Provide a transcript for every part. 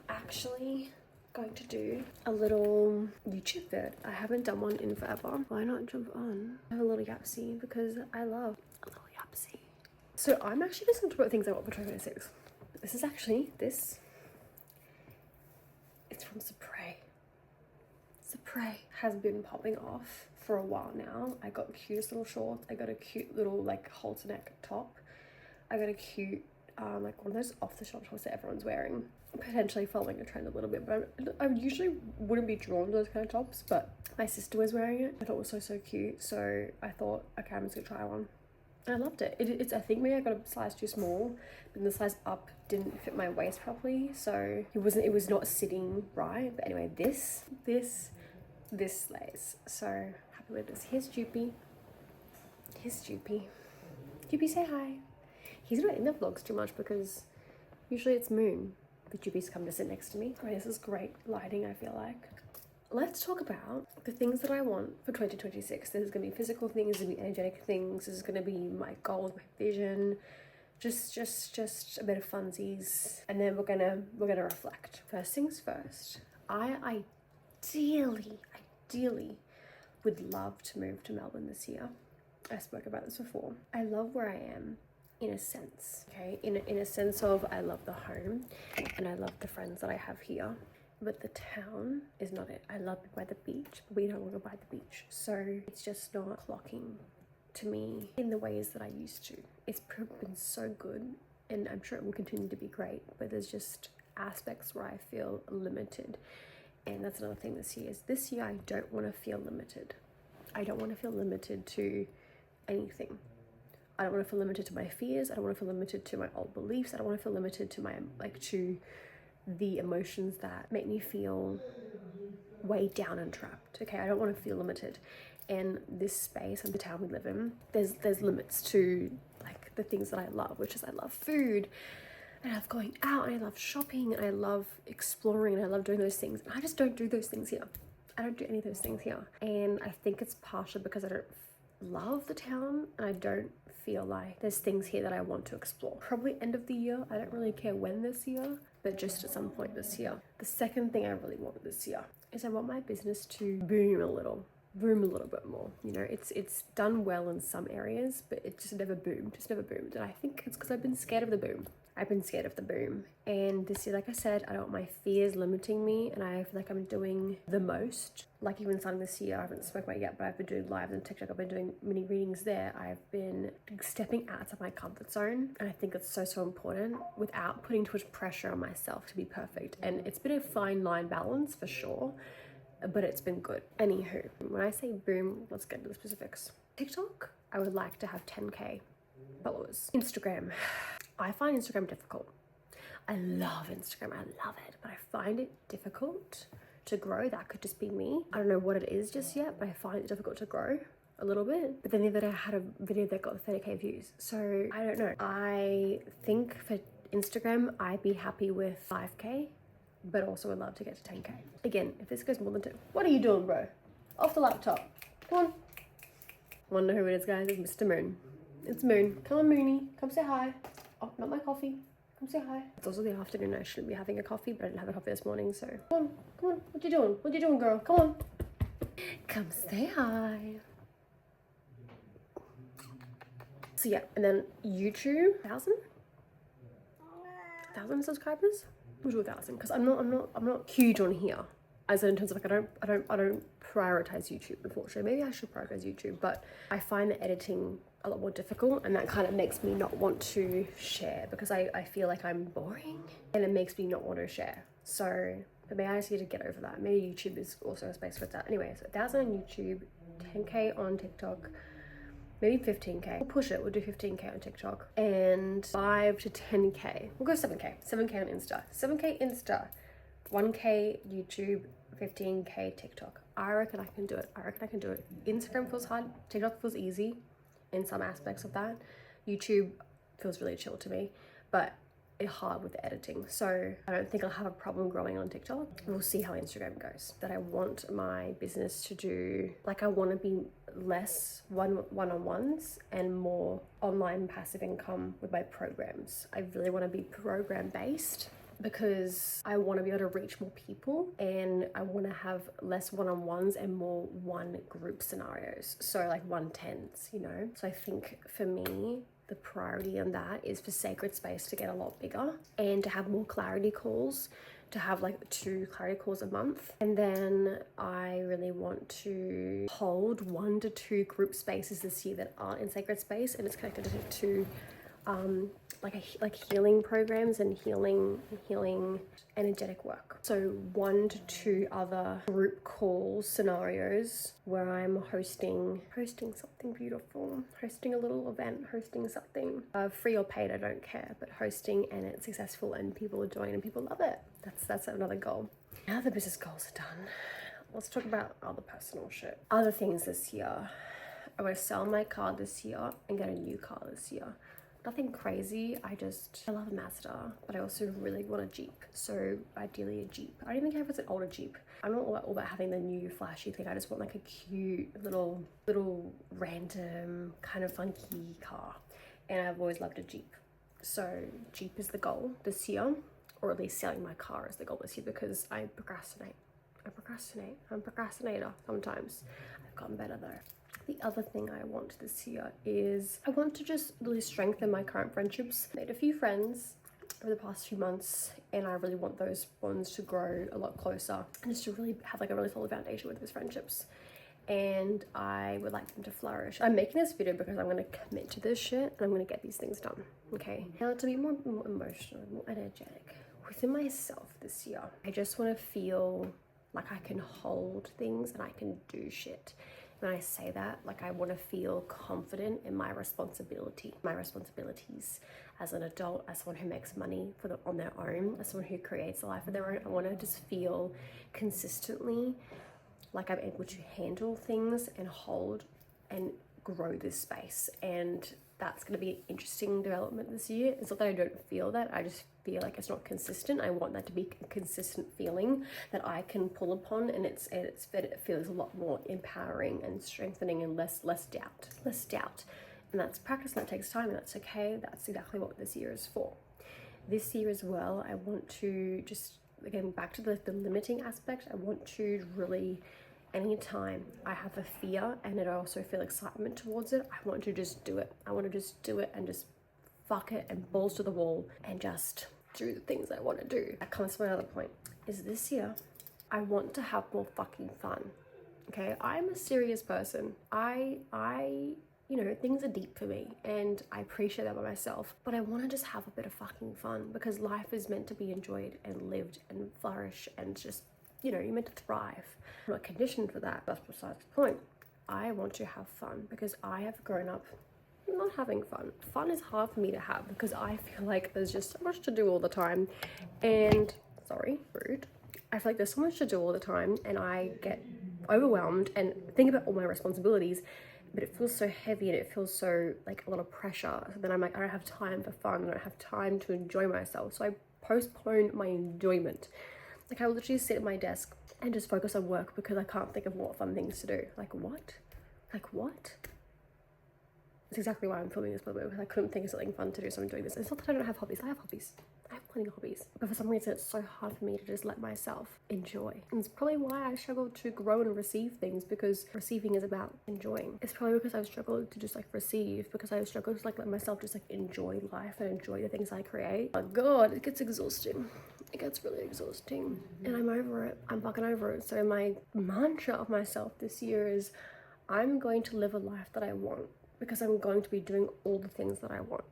actually going to do a little YouTube vid. I haven't done one in forever. Why not jump on? I have a little yapsy because I love a little yapsy. So I'm actually just going to talk about things I want for 2026. This is actually, it's from Spray. Spray has been popping off for a while now. I got cutest little shorts. I got a cute little like halter neck top. I got a cute like one of those off-the-shelf tops that everyone's wearing. Potentially following a trend a little bit, but I usually wouldn't be drawn to those kind of tops, but my sister was wearing it. I thought it was so cute, so I thought, okay, I'm just gonna try one. And I loved it. It's I think maybe I got a size too small, but the size up didn't fit my waist properly, so it was not sitting right. But anyway, this slays. So happy with this. Here's Joopy. Joopy, say hi. He's not in the vlogs too much because usually it's Moon, but Joopy's come to sit next to me. Right, this is great lighting, I feel like. Let's talk about the things that I want for 2026. This is going to be physical things, this is going to be energetic things, this is going to be my goals, my vision, just a bit of funsies, and then we're gonna reflect. First things first, I ideally would love to move to Melbourne this year. I spoke about this before. I love where I am in a sense, okay? In a sense of I love the home and I love the friends that I have here. But the town is not it. I love it by the beach, but we don't want to by the beach. So it's just not clocking to me in the ways that I used to. It's been so good and I'm sure it will continue to be great, but there's just aspects where I feel limited. And that's another thing this year I don't want to feel limited. I don't want to feel limited to anything. I don't want to feel limited to my fears. I don't want to feel limited to my old beliefs. I don't want to feel limited to my to the emotions that make me feel weighed down and trapped. Okay, I don't want to feel limited. And this space and the town we live in, there's limits to like the things that I love, which is I love food, and I love going out, and I love shopping, and I love exploring, and I love doing those things. And I just don't do those things here. I don't do any of those things here. And I think it's partially because I don't love the town and I don't feel like there's things here that I want to explore. Probably end of the year. I don't really care when this year, but just at some point this year. The second thing I really want this year is I want my business to boom a little bit more. You know, it's done well in some areas, but it just never boomed. And I think it's because I've been scared of the boom. And this year, like I said, I don't want my fears limiting me, and I feel like I'm doing the most. Like even starting this year, I haven't spoken about it yet, but I've been doing lives on TikTok. I've been doing mini readings there. I've been stepping outside my comfort zone, and I think it's so important without putting too much pressure on myself to be perfect. And it's been a fine line balance for sure, but it's been good. Anywho, when I say boom, let's get to the specifics. TikTok, I would like to have 10K followers. Instagram, I find Instagram difficult. I love Instagram, I love it, but I find it difficult to grow. That could just be me. I don't know what it is just yet, but I find it difficult to grow a little bit. But then the other day I had a video that got 30K views. So I don't know. I think for Instagram, I'd be happy with 5K, but also would love to get to 10K. Again, if this goes more than 2, what are you doing, bro? Off the laptop. Come on. Wonder who it is, guys. It's Mr. Moon. It's Moon. Come on, Moony. Come say hi. Oh, not my coffee. Come say hi. It's also the afternoon. I shouldn't be having a coffee, but I didn't have a coffee this morning, so come on. What you doing? What you doing, girl? Come on. Come say hi. So yeah, and then YouTube, 1,000 subscribers. We'll do 1,000 because I'm not huge on here. As in terms of like I don't prioritize YouTube, unfortunately. Maybe I should prioritize YouTube, but I find the editing a lot more difficult, and that kind of makes me not want to share because I feel like I'm boring, and it makes me not want to share. So maybe I just need to get over that. Maybe YouTube is also a space for that. Anyway, so 1,000 on YouTube, 10K on TikTok, maybe 15K. We'll push it. We'll do 15K on TikTok and 5 to 10K. We'll go 7K. 7K on Insta. 7K Insta. 1K YouTube, 15K TikTok. I reckon I can do it. Instagram feels hard. TikTok feels easy in some aspects of that. YouTube feels really chill to me, but it's hard with the editing. So I don't think I'll have a problem growing on TikTok. We'll see how Instagram goes. That I want my business to do, like I want to be less one-on-ones and more online passive income with my programs. I really want to be program based because I want to be able to reach more people, and I want to have less one-on-ones and more one group scenarios. So like 110s, you know? So I think for me, the priority on that is for sacred space to get a lot bigger and to have more clarity calls, to have like 2 clarity calls a month. And then I really want to hold 1 to 2 group spaces this year that aren't in sacred space, and it's connected to like healing programs and healing energetic work. So 1 to 2 other group call scenarios where I'm hosting something beautiful, hosting a little event, hosting something free or paid, I don't care, but hosting, and it's successful and people are joining and people love it. That's another goal. Now the business goals are done, let's talk about other personal shit. Other things this year. I want to sell my car this year and get a new car this year. Nothing crazy, I love a Mazda, but I also really want a Jeep. So ideally a Jeep. I don't even care if it's an older Jeep. I'm not all about having the new flashy thing. I just want like a cute little random kind of funky car. And I've always loved a Jeep. So Jeep is the goal this year, or at least selling my car is the goal this year, because I procrastinate. I'm a procrastinator sometimes. I've gotten better though. The other thing I want this year is I want to just really strengthen my current friendships. Made a few friends over the past few months, and I really want those bonds to grow a lot closer and just to really have like a really solid foundation with those friendships. And I would like them to flourish. I'm making this video because I'm going to commit to this shit and I'm going to get these things done. Okay. Now to be more emotional, more energetic within myself this year, I just want to feel like I can hold things and I can do shit. When I say that, like I want to feel confident in my responsibilities as an adult, as someone who makes money on their own, as someone who creates a life of their own. I want to just feel consistently like I'm able to handle things and hold and grow this space. And that's going to be an interesting development this year. It's not that I don't feel that, I just feel like it's not consistent. I want that to be a consistent feeling that I can pull upon, and it feels a lot more empowering and strengthening and less doubt. And that's practice, and that takes time, and that's okay. That's exactly what this year is for. This year as well, I want to just, again, back to the limiting aspect, I want to really, anytime I have a fear and I also feel excitement towards it, I want to just do it. I want to just do it and just fuck it and balls to the wall and just do the things I want to do. That comes to my other point, is this year I want to have more fucking fun. Okay, I'm a serious person. I you know, things are deep for me and I appreciate that by myself, but I want to just have a bit of fucking fun, because life is meant to be enjoyed and lived and flourish and just, you know, you're meant to thrive. I'm not conditioned for that. That's besides the point. I want to have fun because I have grown up not having fun. Fun is hard for me to have because I feel like there's just so much to do all the time, and sorry, rude. I feel like there's so much to do all the time and I get overwhelmed and think about all my responsibilities, but it feels so heavy and it feels so like a lot of pressure. So then I'm like, I don't have time for fun. I don't have time to enjoy myself. So I postpone my enjoyment. Like I will literally sit at my desk and just focus on work because I can't think of what fun things to do. Like what? That's exactly why I'm filming this, by the way, because I couldn't think of something fun to do, so I'm doing this. It's not that I don't have hobbies. I have hobbies. I have plenty of hobbies. But for some reason, it's so hard for me to just let myself enjoy. And it's probably why I struggle to grow and receive things, because receiving is about enjoying. It's probably because I've struggled to just like receive, because I've struggled to like let myself just like enjoy life and enjoy the things I create. Oh God, it gets exhausting. It gets really exhausting. And I'm over it. I'm fucking over it. So my mantra of myself this year is I'm going to live a life that I want, because I'm going to be doing all the things that I want.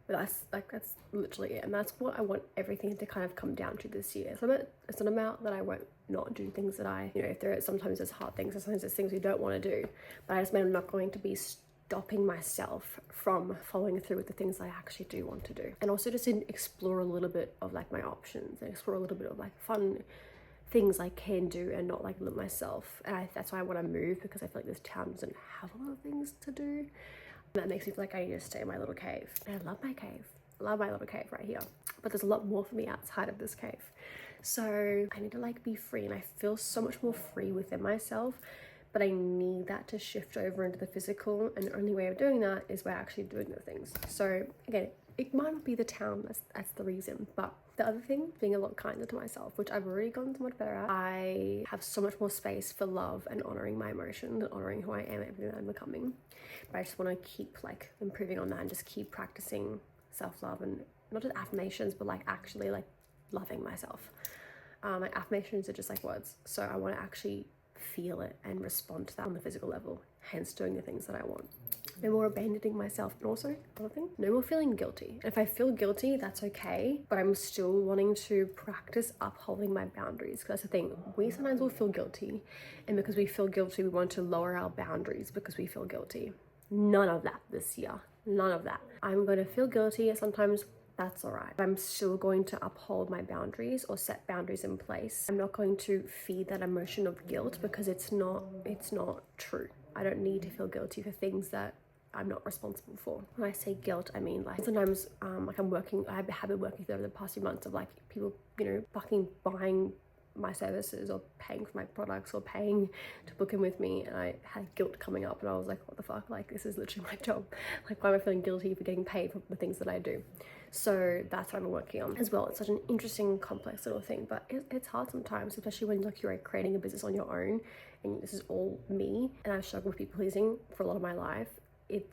But that's literally it. And that's what I want everything to kind of come down to this year. So it's an amount that I won't not do things that I, you know, if there are, sometimes there's hard things, sometimes there's things we don't want to do. But I just mean I'm not going to be stopping myself from following through with the things I actually do want to do. And also just explore a little bit of like my options and explore a little bit of like fun things I can do and not like limit myself. And that's why I want to move, because I feel like this town doesn't have a lot of things to do. And that makes me feel like I need to stay in my little cave. And I love my cave. I love my little cave right here. But there's a lot more for me outside of this cave. So I need to like be free, and I feel so much more free within myself but I need that to shift over into the physical, and the only way of doing that is by actually doing the things. So again, it might not be the town, that's the reason, but the other thing, being a lot kinder to myself, which I've already gotten so much better at. I have so much more space for love and honoring my emotions and honoring who I am and everything that I'm becoming. But I just want to keep like improving on that and just keep practicing self-love, and not just affirmations, but like actually like loving myself. My affirmations are just like words, so I want to actually feel it and respond to that on the physical level, hence doing the things that I want. No more abandoning myself, and also another thing, no more feeling guilty. If I feel guilty, that's okay, but I'm still wanting to practice upholding my boundaries, because that's the thing, we sometimes will feel guilty, and because we feel guilty, we want to lower our boundaries because we feel guilty. None of that this year, none of that. I'm going to feel guilty sometimes. That's all right. I'm still going to uphold my boundaries or set boundaries in place. I'm not going to feed that emotion of guilt, because it's not true. I don't need to feel guilty for things that I'm not responsible for. When I say guilt, I mean like sometimes like I have been working over the past few months of like people, you know, fucking buying my services or paying for my products or paying to book in with me, and I had guilt coming up, and I was like, what the fuck, like this is literally my job, like why am I feeling guilty for getting paid for the things that I do? So that's what I'm working on as well. It's such an interesting, complex little thing, but it's hard sometimes, especially when like you're creating a business on your own and this is all me, and I've struggled with people pleasing for a lot of my life. It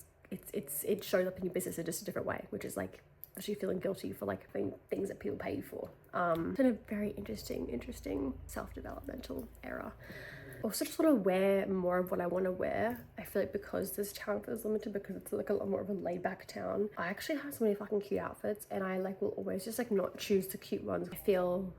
shows up in your business in just a different way, which is like actually feeling guilty for like things that people pay you for. It's been a very interesting self-developmental era. Also just want to wear more of what I want to wear. I feel like because this town feels limited, because it's like a lot more of a laid back town, I actually have so many fucking cute outfits, and I like will always just like not choose the cute ones. I feel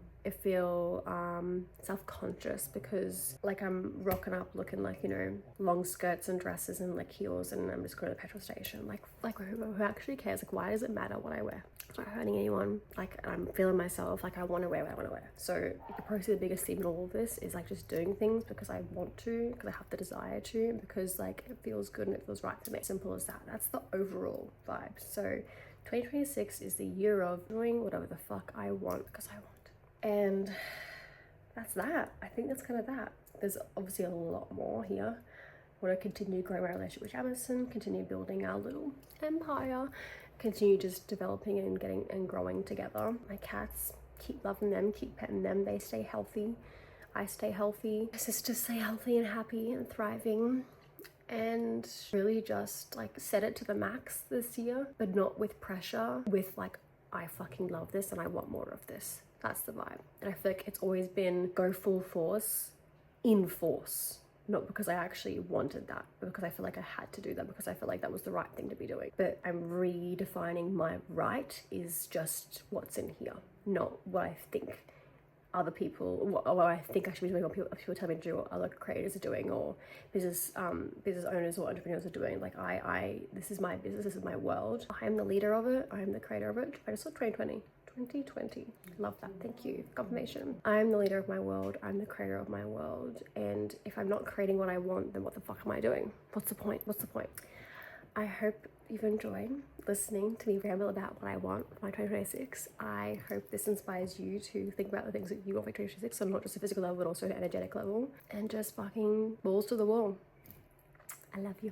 self-conscious because like I'm rocking up looking like, you know, long skirts and dresses and like heels, and I'm just going to the petrol station. Like who actually cares? Like, why does it matter what I wear? It's not hurting anyone. Like, I'm feeling myself. Like, I want to wear what I want to wear. So you could probably see the biggest theme in all of this is like just doing things because I want to, because I have the desire to, because like it feels good and it feels right for me. Simple as that. That's the overall vibe. So 2026 is the year of doing whatever the fuck I want because I want. And that's that. I think that's kind of that. There's obviously a lot more here. I want to continue growing my relationship with Jamison, continue building our little empire, continue just developing and getting and growing together. My cats, keep loving them, keep petting them. They stay healthy. I stay healthy. My sisters stay healthy and happy and thriving. And really just like set it to the max this year, but not with pressure, with like, I fucking love this and I want more of this. That's the vibe. And I feel like it's always been go full force, in force. Not because I actually wanted that, but because I feel like I had to do that, because I feel like that was the right thing to be doing. But I'm redefining my right is just what's in here, not what I think other people, what I think I should be doing, or people tell me to do, or other creators are doing, or business owners or entrepreneurs are doing. Like this is my business, this is my world. I am the leader of it, I am the creator of it. I just saw 2020. Love that. Thank you. Confirmation. I'm the leader of my world. I'm the creator of my world. And if I'm not creating what I want, then what the fuck am I doing? What's the point? I hope you've enjoyed listening to me ramble about what I want for my 2026. I hope this inspires you to think about the things that you want for 2026, so not just a physical level, but also an energetic level. And just fucking balls to the wall. I love you.